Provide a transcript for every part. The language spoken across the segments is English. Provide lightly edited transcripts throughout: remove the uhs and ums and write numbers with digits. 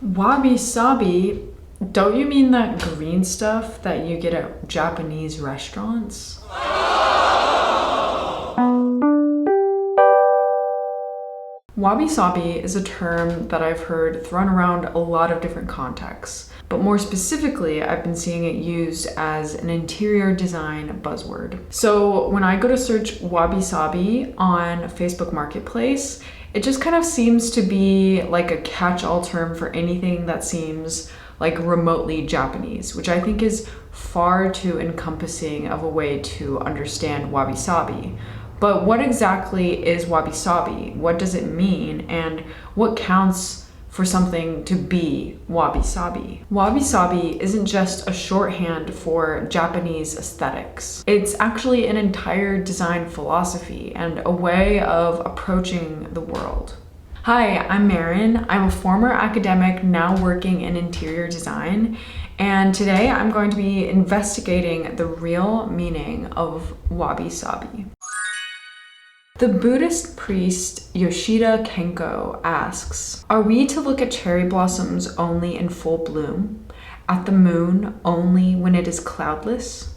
Wabi-sabi? Don't you mean that green stuff that you get at Japanese restaurants? Wabi-sabi is a term that I've heard thrown around a lot of different contexts, but more specifically, I've been seeing it used as an interior design buzzword. So when I go to search wabi-sabi on Facebook Marketplace, it just kind of seems to be like a catch-all term for anything that seems like remotely Japanese, which I think is far too encompassing of a way to understand wabi-sabi. But what exactly is wabi-sabi? What does it mean? And what counts for something to be wabi-sabi? Wabi-sabi isn't just a shorthand for Japanese aesthetics. It's actually an entire design philosophy and a way of approaching the world. Hi, I'm Marin. I'm a former academic now working in interior design, and today I'm going to be investigating the real meaning of wabi-sabi. The Buddhist priest Yoshida Kenkō asks, are we to look at cherry blossoms only in full bloom? At the moon only when it is cloudless?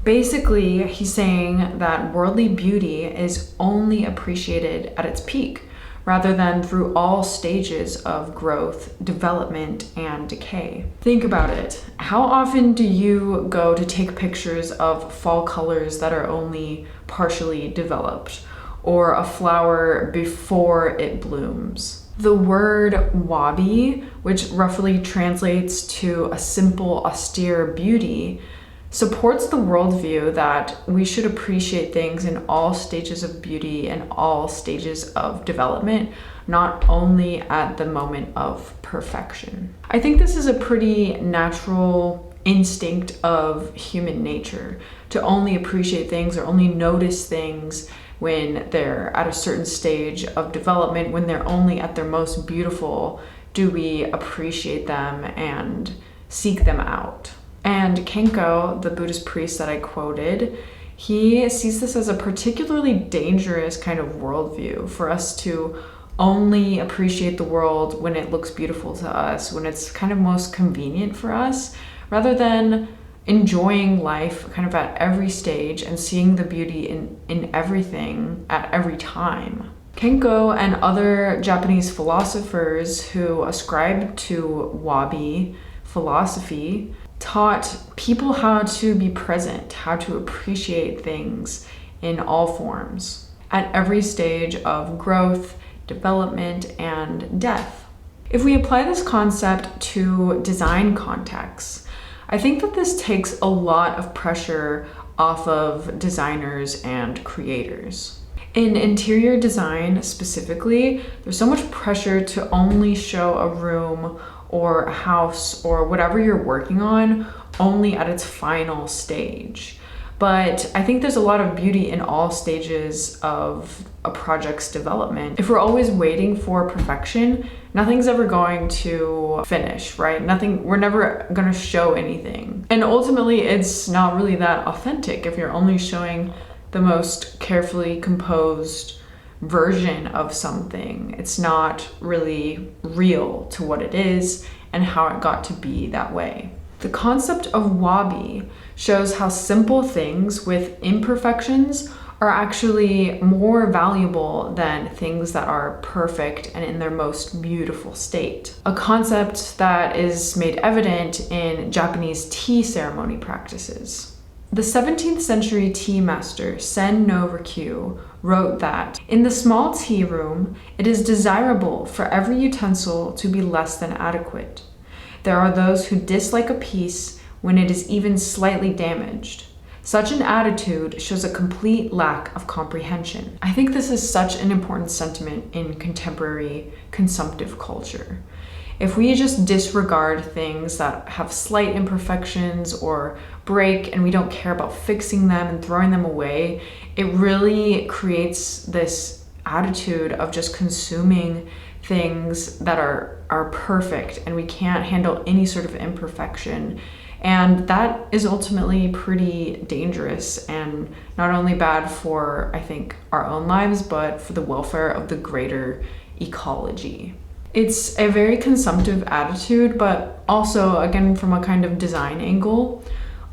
Basically, he's saying that worldly beauty is only appreciated at its peak, rather than through all stages of growth, development, and decay. Think about it. How often do you go to take pictures of fall colors that are only partially developed, or a flower before it blooms? The word wabi, which roughly translates to a simple, austere beauty, supports the worldview that we should appreciate things in all stages of beauty and all stages of development, not only at the moment of perfection. I think this is a pretty natural instinct of human nature, to only appreciate things or only notice things when they're at a certain stage of development, when they're only at their most beautiful, do we appreciate them and seek them out. And Kenkō, the Buddhist priest that I quoted, he sees this as a particularly dangerous kind of worldview for us to only appreciate the world when it looks beautiful to us, when it's kind of most convenient for us, rather than enjoying life kind of at every stage and seeing the beauty in everything at every time. Kenkō and other Japanese philosophers who ascribed to wabi philosophy taught people how to be present, how to appreciate things in all forms, at every stage of growth, development, and death. If we apply this concept to design contexts, I think that this takes a lot of pressure off of designers and creators. In interior design specifically, there's so much pressure to only show a room or a house or whatever you're working on only at its final stage. But I think there's a lot of beauty in all stages of a project's development. If we're always waiting for perfection, nothing's ever going to finish, right? We're never gonna show anything. And ultimately, it's not really that authentic if you're only showing the most carefully composed version of something. It's not really real to what it is and how it got to be that way. The concept of wabi shows how simple things with imperfections are actually more valuable than things that are perfect and in their most beautiful state. A concept that is made evident in Japanese tea ceremony practices. The 17th century tea master Sen no Rikyū wrote that, in the small tea room, it is desirable for every utensil to be less than adequate. There are those who dislike a piece when it is even slightly damaged. Such an attitude shows a complete lack of comprehension. I think this is such an important sentiment in contemporary consumptive culture. If we just disregard things that have slight imperfections or break and we don't care about fixing them and throwing them away, it really creates this attitude of just consuming things that are perfect, and we can't handle any sort of imperfection. And that is ultimately pretty dangerous and not only bad for, I think, our own lives, but for the welfare of the greater ecology. It's a very consumptive attitude, but also, again, from a kind of design angle,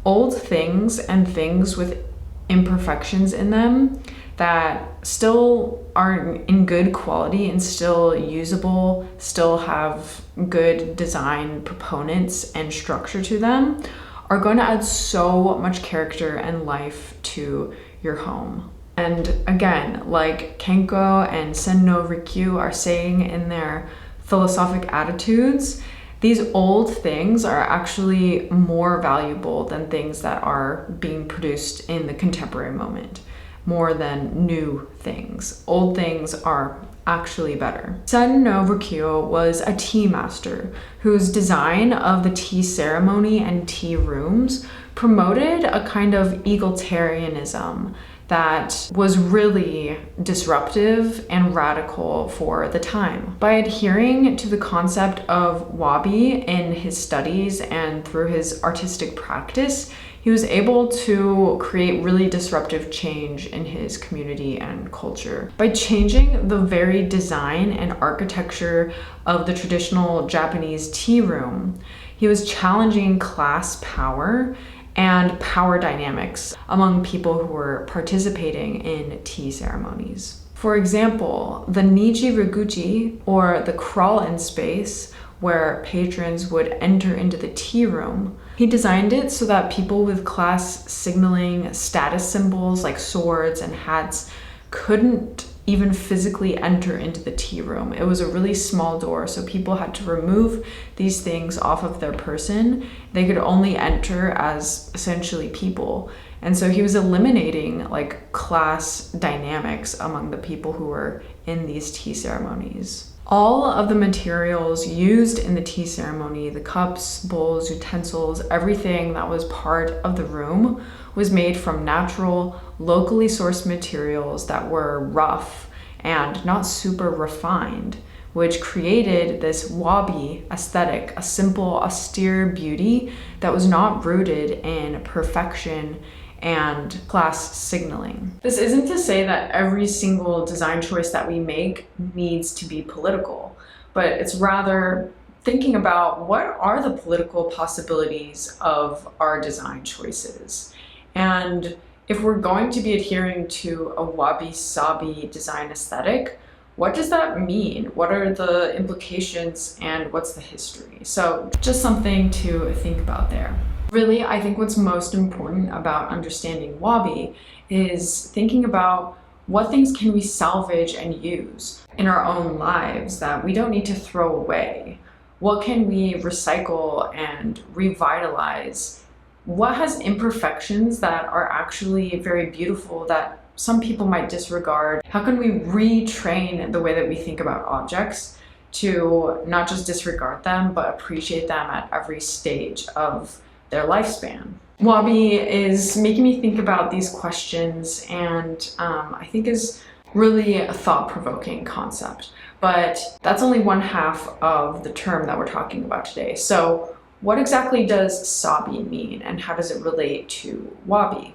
old things and things with imperfections in them that still are in good quality and still usable, still have good design proponents and structure to them, are going to add so much character and life to your home. And again, like Kenkō and Sen no Rikyū are saying in their philosophic attitudes, these old things are actually more valuable than things that are being produced in the contemporary moment, more than new things. Old things are actually better. Sen no Rikyū was a tea master whose design of the tea ceremony and tea rooms promoted a kind of egalitarianism that was really disruptive and radical for the time. By adhering to the concept of wabi in his studies and through his artistic practice, he was able to create really disruptive change in his community and culture. By changing the very design and architecture of the traditional Japanese tea room, he was challenging class power and power dynamics among people who were participating in tea ceremonies. For example, the Nichi-Riguchi, or the crawl-in space where patrons would enter into the tea room, he designed it so that people with class signaling status symbols like swords and hats couldn't even physically enter into the tea room. It was a really small door, so people had to remove these things off of their person. They could only enter as essentially people. And so he was eliminating like class dynamics among the people who were in these tea ceremonies. All of the materials used in the tea ceremony, the cups, bowls, utensils, everything that was part of the room was made from natural, locally sourced materials that were rough and not super refined, which created this wabi aesthetic, a simple, austere beauty that was not rooted in perfection and class signaling. This isn't to say that every single design choice that we make needs to be political, but it's rather thinking about what are the political possibilities of our design choices. And if we're going to be adhering to a wabi-sabi design aesthetic, what does that mean? What are the implications and what's the history? So just something to think about there. Really, I think what's most important about understanding wabi is thinking about what things can we salvage and use in our own lives that we don't need to throw away. What can we recycle and revitalize? What has imperfections that are actually very beautiful that some people might disregard? How can we retrain the way that we think about objects to not just disregard them, but appreciate them at every stage of their lifespan? Wabi is making me think about these questions, and I think is really a thought-provoking concept. But that's only one half of the term that we're talking about today. So what exactly does sabi mean, and how does it relate to wabi?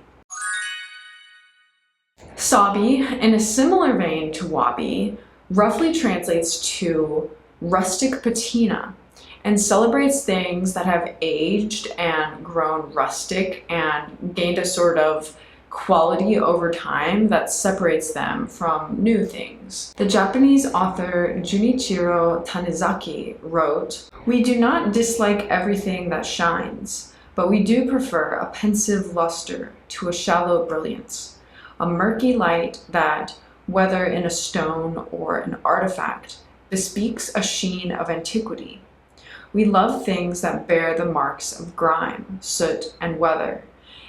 Sabi, in a similar vein to wabi, roughly translates to rustic patina and celebrates things that have aged and grown rustic and gained a sort of quality over time that separates them from new things. The Japanese author Jun'ichirō Tanizaki wrote, "We do not dislike everything that shines, but we do prefer a pensive luster to a shallow brilliance, a murky light that, whether in a stone or an artifact, bespeaks a sheen of antiquity. We love things that bear the marks of grime, soot, and weather,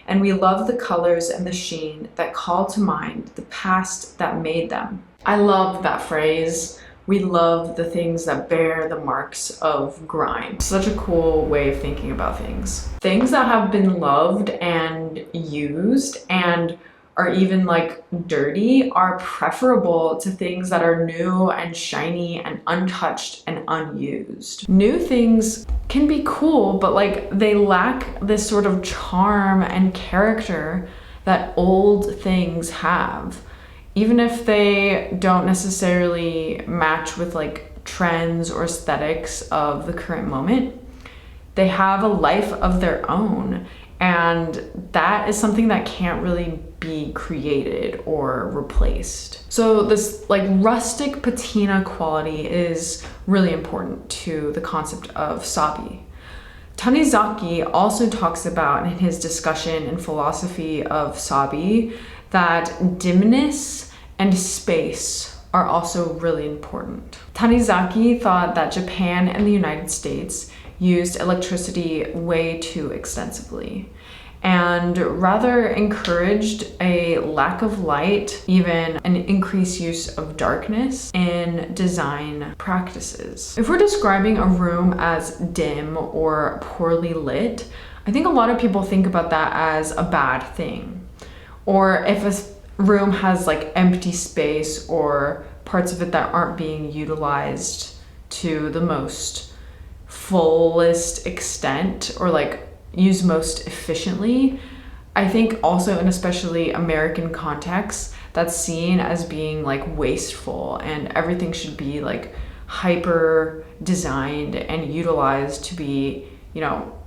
and we love the colors and the sheen that call to mind the past that made them." I love that phrase. We love the things that bear the marks of grime. Such a cool way of thinking about things. Things that have been loved and used and are even like dirty are preferable to things that are new and shiny and untouched and unused. New things can be cool, but like they lack this sort of charm and character that old things have. Even if they don't necessarily match with like trends or aesthetics of the current moment. They have a life of their own, and that is something that can't really be created or replaced. So this like rustic patina quality is really important to the concept of sabi. Tanizaki also talks about in his discussion and philosophy of sabi that dimness and space are also really important. Tanizaki thought that Japan and the United States used electricity way too extensively and rather encouraged a lack of light, even an increased use of darkness in design practices. If we're describing a room as dim or poorly lit, I think a lot of people think about that as a bad thing. Or if a room has like empty space or parts of it that aren't being utilized to the most fullest extent or like used most efficiently, I think also in especially American contexts, that's seen as being like wasteful, and everything should be like hyper designed and utilized to be,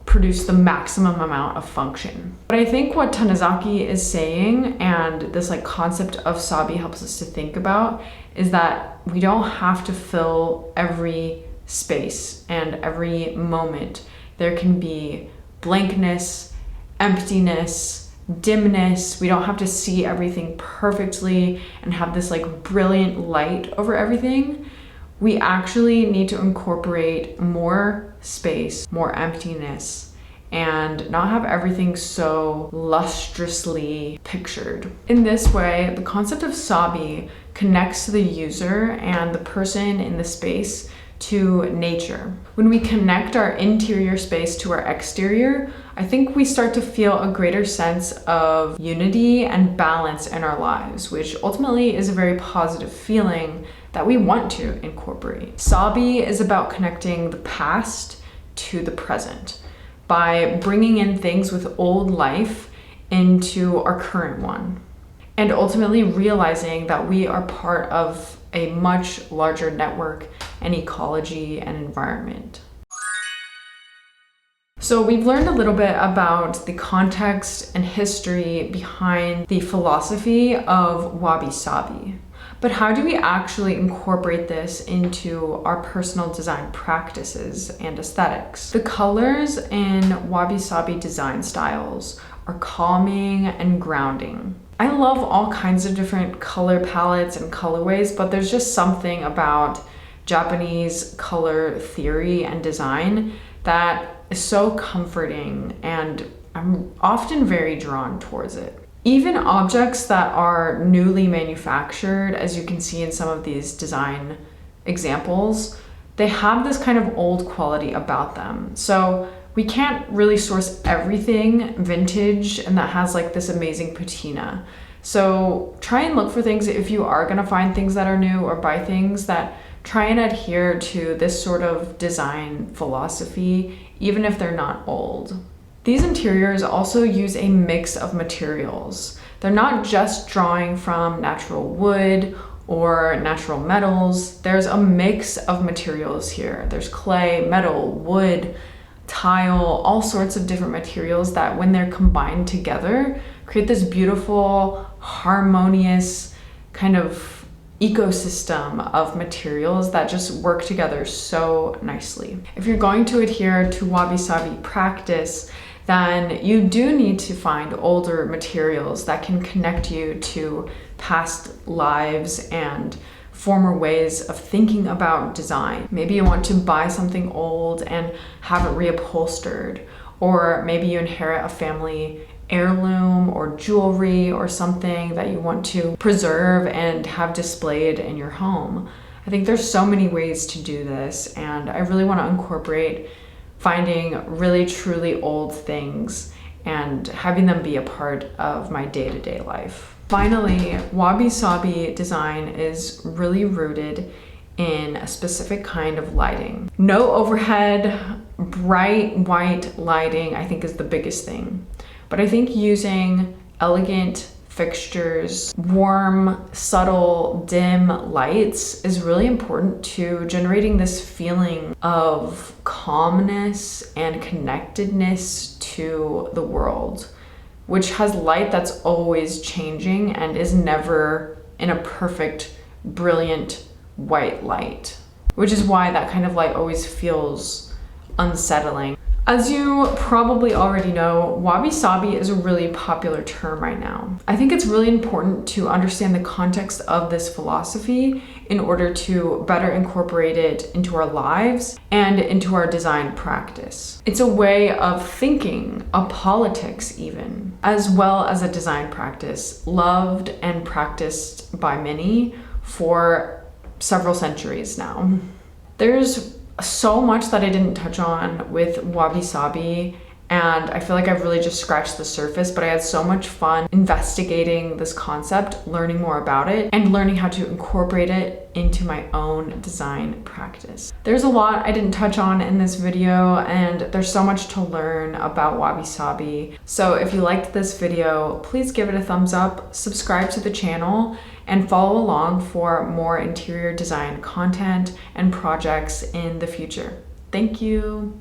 produce the maximum amount of function. But I think what Tanizaki is saying, and this like concept of sabi helps us to think about, is that we don't have to fill every space and every moment. There can be blankness, emptiness, dimness. We don't have to see everything perfectly and have this like brilliant light over everything. We actually need to incorporate more space, more emptiness, and not have everything so lustrously pictured. In this way, the concept of sabi connects the user and the person in the space to nature. When we connect our interior space to our exterior, I think we start to feel a greater sense of unity and balance in our lives, which ultimately is a very positive feeling that we want to incorporate. Sabi is about connecting the past to the present by bringing in things with old life into our current one, and ultimately realizing that we are part of a much larger network and ecology and environment. So we've learned a little bit about the context and history behind the philosophy of wabi-sabi. But how do we actually incorporate this into our personal design practices and aesthetics? The colors in wabi-sabi design styles are calming and grounding. I love all kinds of different color palettes and colorways, but there's just something about Japanese color theory and design that is so comforting, and I'm often very drawn towards it. Even objects that are newly manufactured, as you can see in some of these design examples, they have this kind of old quality about them. So we can't really source everything vintage and that has like this amazing patina. So try and look for things, if you are gonna find things that are new or buy things, that try and adhere to this sort of design philosophy, even if they're not old. These interiors also use a mix of materials. They're not just drawing from natural wood or natural metals. There's a mix of materials here. There's clay, metal, wood, tile, all sorts of different materials that when they're combined together create this beautiful, harmonious kind of ecosystem of materials that just work together so nicely. If you're going to adhere to wabi-sabi practice, then you do need to find older materials that can connect you to past lives and former ways of thinking about design. Maybe you want to buy something old and have it reupholstered, or maybe you inherit a family heirloom or jewelry or something that you want to preserve and have displayed in your home. I think there's so many ways to do this, and I really want to incorporate finding really truly old things and having them be a part of my day-to-day life. Finally, wabi-sabi design is really rooted in a specific kind of lighting. No overhead, bright white lighting, I think, is the biggest thing. But I think using elegant, fixtures, warm, subtle, dim lights is really important to generating this feeling of calmness and connectedness to the world, which has light that's always changing and is never in a perfect, brilliant white light, which is why that kind of light always feels unsettling. As you probably already know, wabi-sabi is a really popular term right now. I think it's really important to understand the context of this philosophy in order to better incorporate it into our lives and into our design practice. It's a way of thinking, a politics even, as well as a design practice, loved and practiced by many for several centuries now. There's so much that I didn't touch on with wabi-sabi, and I feel like I've really just scratched the surface, but I had so much fun investigating this concept, learning more about it, and learning how to incorporate it into my own design practice. There's a lot I didn't touch on in this video, and there's so much to learn about wabi-sabi. So if you liked this video, please give it a thumbs up, subscribe to the channel, and follow along for more interior design content and projects in the future. Thank you.